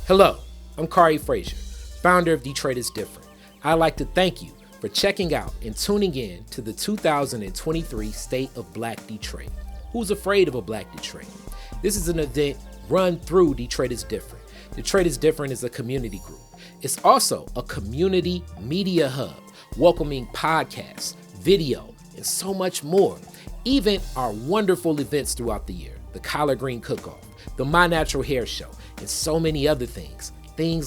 Hello, I'm Khary Frazier, founder of Detroit is Different. I'd like to thank you for checking out and tuning in to the 2023 State of Black Detroit. Who's afraid of a Black Detroit? This is an event run through Detroit is Different. Detroit is Different is a community group. It's also a community media hub, welcoming podcasts, video, and so much more. Even our wonderful events throughout the year, the Collard Green Cook-Off, the My Natural Hair Show, and so many other things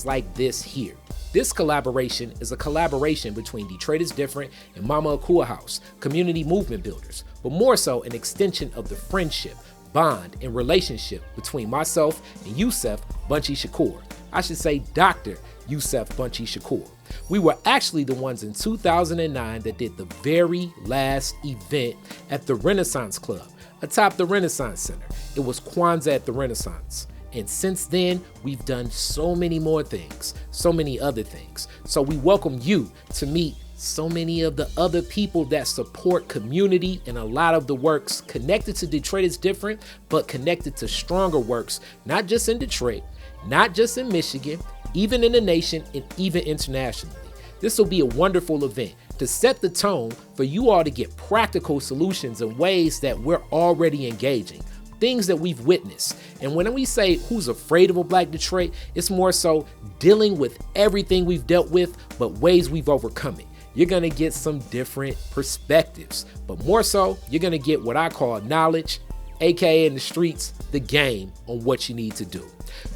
like this here. This collaboration is a collaboration between Detroit is Different and Mama Akua House, community movement builders, but more so an extension of the friendship, bond, and relationship between myself and Yusef Bunchy Shakur. I should say Dr. Yusef Bunchy Shakur. We were actually the ones in 2009 that did the very last event at the Renaissance Club, atop the Renaissance Center. It was Kwanzaa at the Renaissance. And since then, we've done so many more things, so many other things. So we welcome you to meet so many of the other people that support community and a lot of the works connected to Detroit is Different, but connected to stronger works, not just in Detroit, not just in Michigan, even in the nation and even internationally. This will be a wonderful event to set the tone for you all to get practical solutions in ways that we're already engaging. Things that we've witnessed. And when we say who's afraid of a Black Detroit, it's more so dealing with everything we've dealt with, but ways we've overcome it. You're gonna get some different perspectives, but more so, you're gonna get what I call knowledge, AKA in the streets, the game on what you need to do.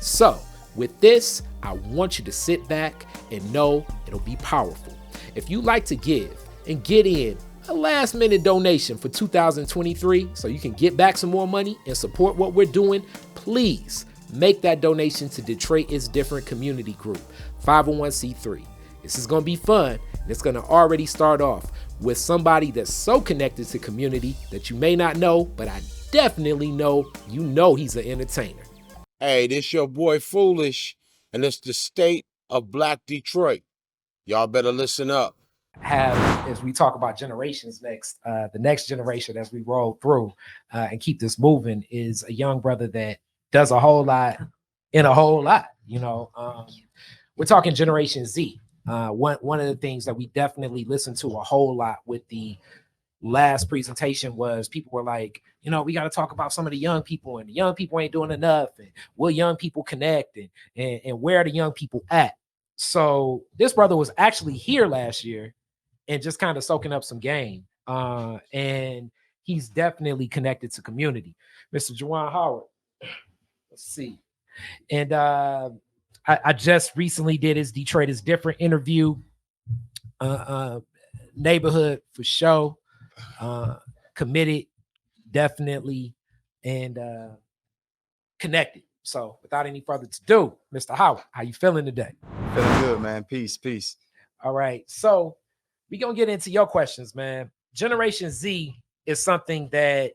So with this, I want you to sit back and know it'll be powerful. If you like to give and get in a last minute donation for 2023 so you can get back some more money and support what we're doing, please make that donation to Detroit is Different Community Group, 501c3. This is going to be fun, and it's going to already start off with somebody that's so connected to community that you may not know, but I definitely know he's an entertainer. Hey, this your boy Foolish, and it's the State of Black Detroit. Y'all better listen up. Have, as we talk about generations next, the next generation as we roll through and keep this moving is a young brother that does a whole lot in a whole lot. We're talking Generation Z. One of the things that we definitely listened to a whole lot with the last presentation was people were like, we got to talk about some of the young people, and the young people ain't doing enough, and will young people connect, and where are the young people at? So this brother was actually here last year and just kind of soaking up some game. And he's definitely connected to community. Mr. Jerjuan Howard. Let's see. And I just recently did his Detroit is Different interview. Neighborhood for show. Committed, definitely, and connected. So without any further ado, Mr. Howard, how you feeling today? Feeling good, man. Peace. All right. So we're going to get into your questions, man. Generation Z is something that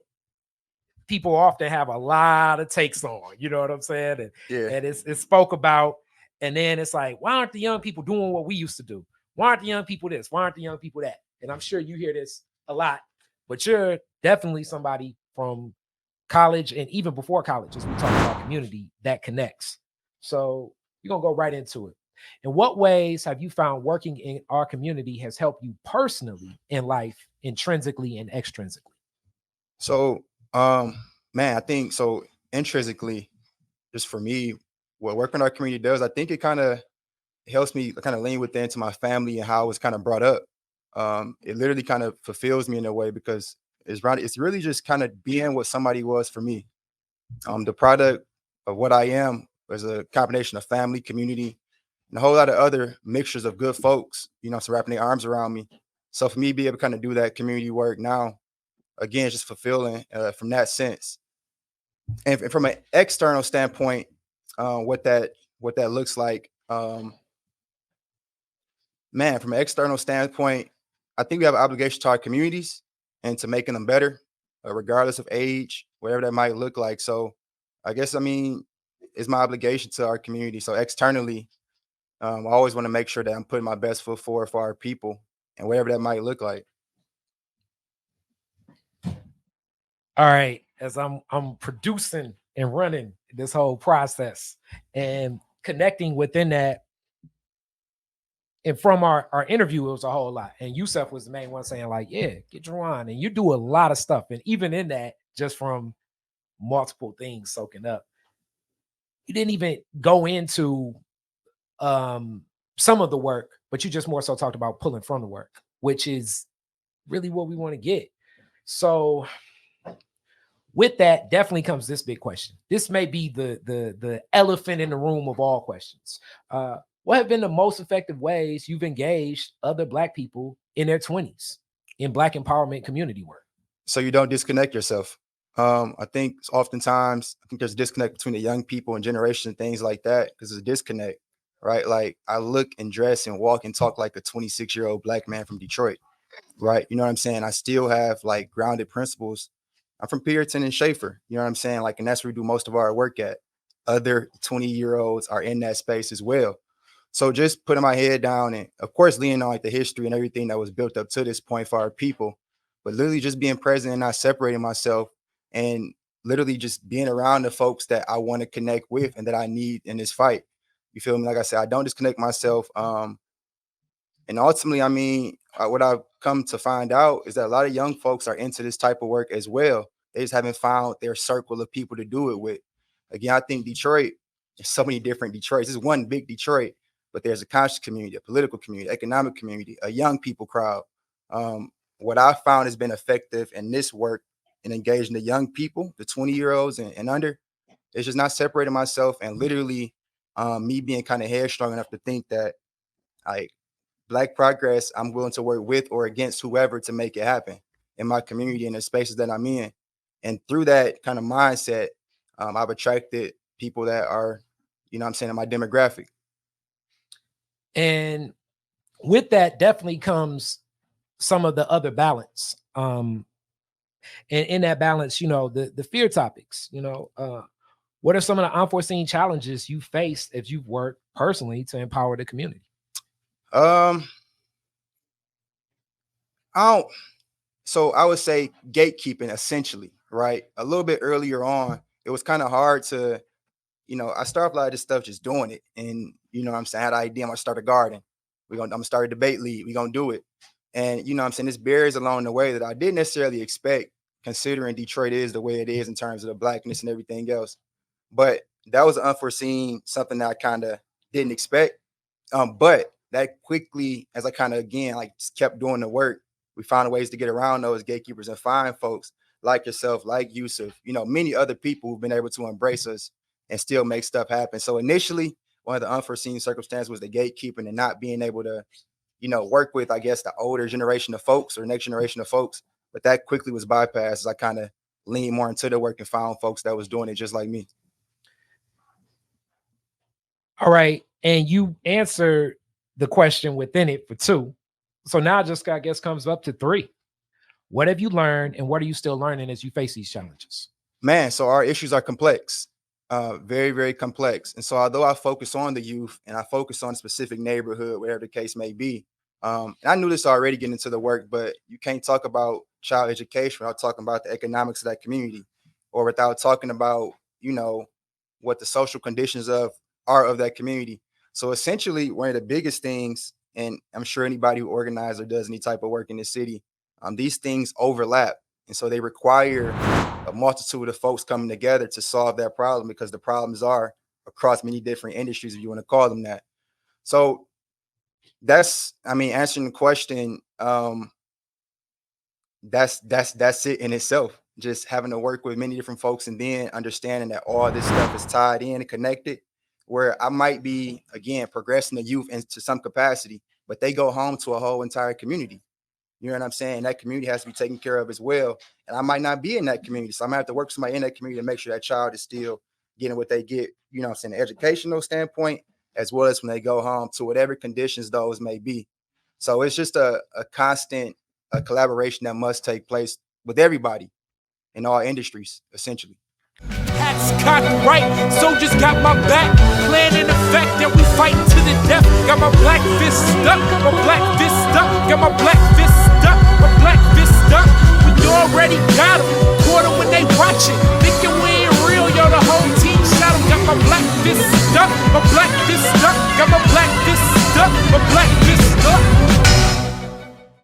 people often have a lot of takes on, you know what I'm saying? And it's spoke about, and then it's like, why aren't the young people doing what we used to do? Why aren't the young people this? Why aren't the young people that? And I'm sure you hear this a lot, but you're definitely somebody from college and even before college, as we talk about community, that connects. So we're going to go right into it. In what ways have you found working in our community has helped you personally in life, intrinsically and extrinsically? So, man, I think so intrinsically, just for me, what working in our community does, I think it kind of helps me kind of lean within to my family and how I was kind of brought up. It literally kind of fulfills me in a way because it's really just kind of being what somebody was for me. The product of what I am is a combination of family, community, and a whole lot of other mixtures of good folks, so wrapping their arms around me. So for me, be able to kind of do that community work now, again, it's just fulfilling from that sense. And from an external standpoint, what that looks like, man, from an external standpoint, I think we have an obligation to our communities and to making them better, regardless of age, whatever that might look like. So I guess, it's my obligation to our community. So externally, I always want to make sure that I'm putting my best foot forward for our people and whatever that might look like. All right. As I'm producing and running this whole process, and connecting within that. And from our interview, it was a whole lot. And Yusef was the main one saying, like, yeah, get Jerjuan. And you do a lot of stuff. And even in that, just from multiple things soaking up, you didn't even go into some of the work, but you just more so talked about pulling from the work, which is really what we want to get. So with that, definitely comes this big question. This may be the elephant in the room of all questions. What have been the most effective ways you've engaged other Black people in their 20s in Black empowerment community work? So you don't disconnect yourself. I think oftentimes, there's a disconnect between the young people and generation and things like that, because there's a disconnect, right? Like, I look and dress and walk and talk like a 26-year-old Black man from Detroit, right? You know what I'm saying? I still have like grounded principles. I'm from Pearson and Schaefer, you know what I'm saying? Like, and that's where we do most of our work at. Other 20-year-olds are in that space as well. So just putting my head down and, of course, leaning on like the history and everything that was built up to this point for our people, but literally just being present and not separating myself, and literally just being around the folks that I want to connect with and that I need in this fight. You feel me? Like I said, I don't disconnect myself. And ultimately, I mean, what I've come to find out is that a lot of young folks are into this type of work as well. They just haven't found their circle of people to do it with. Again, I think Detroit, there's so many different Detroits. This is one big Detroit, but there's a conscious community, a political community, economic community, a young people crowd. What I found has been effective in this work and engaging the young people, the 20-year-olds and under, it's just not separating myself, and literally me being kind of headstrong enough to think that like Black progress, I'm willing to work with or against whoever to make it happen in my community and the spaces that I'm in. And through that kind of mindset, I've attracted people that are, you know what I'm saying, in my demographic. And with that definitely comes some of the other balance. And in that balance, you know, the fear topics, you know, what are some of the unforeseen challenges you faced if you've worked personally to empower the community? So I would say gatekeeping, essentially, right? A little bit earlier on, it was kind of hard to, you know, I started a lot of this stuff just doing it. And, you know what I'm saying, I had an idea, I'm gonna start a garden. I'm gonna start a debate league. We're gonna do it. And, you know what I'm saying, there's barriers along the way that I didn't necessarily expect, considering Detroit is the way it is in terms of the Blackness and everything else. But that was unforeseen, something that I kind of didn't expect. But that quickly, as I kind of, again, like just kept doing the work, we found ways to get around those gatekeepers and find folks like yourself, like Yusef, you know, many other people who've been able to embrace us and still make stuff happen. So initially, one of the unforeseen circumstances was the gatekeeping and not being able to, you know, work with, I guess, the older generation of folks or next generation of folks. But that quickly was bypassed as I kind of leaned more into the work and found folks that was doing it just like me. All right. And you answered the question within it for 2. So now just, I guess, comes up to 3. What have you learned and what are you still learning as you face these challenges? Man, so our issues are complex, very, very complex. And so although I focus on the youth and I focus on a specific neighborhood, whatever the case may be, and I knew this already getting into the work, but you can't talk about child education without talking about the economics of that community, or without talking about, you know, what the social conditions are of that community. So essentially, one of the biggest things, and I'm sure anybody who organizes or does any type of work in the city, these things overlap. And so they require a multitude of folks coming together to solve that problem, because the problems are across many different industries, if you want to call them that. So that's, I mean, answering the question, that's it in itself. Just having to work with many different folks and then understanding that all this stuff is tied in and connected, where I might be, again, progressing the youth into some capacity, but they go home to a whole entire community. You know what I'm saying? That community has to be taken care of as well. And I might not be in that community. So I'm gonna have to work with somebody in that community to make sure that child is still getting what they get, you know what I'm saying, the educational standpoint, as well as when they go home, to whatever conditions those may be. So it's just a constant collaboration that must take place with everybody in all industries, essentially. Hats cocked right, soldiers got my back. Plan in effect that we fighting to the death. Got my black fist stuck, my black fist stuck. Got my black fist stuck, my black fist stuck. We already got them, caught them when they watching. Thinking we ain't real, yo, the whole team shot them. Got my black this stuff, my black this stuff, got my black this stuff, my black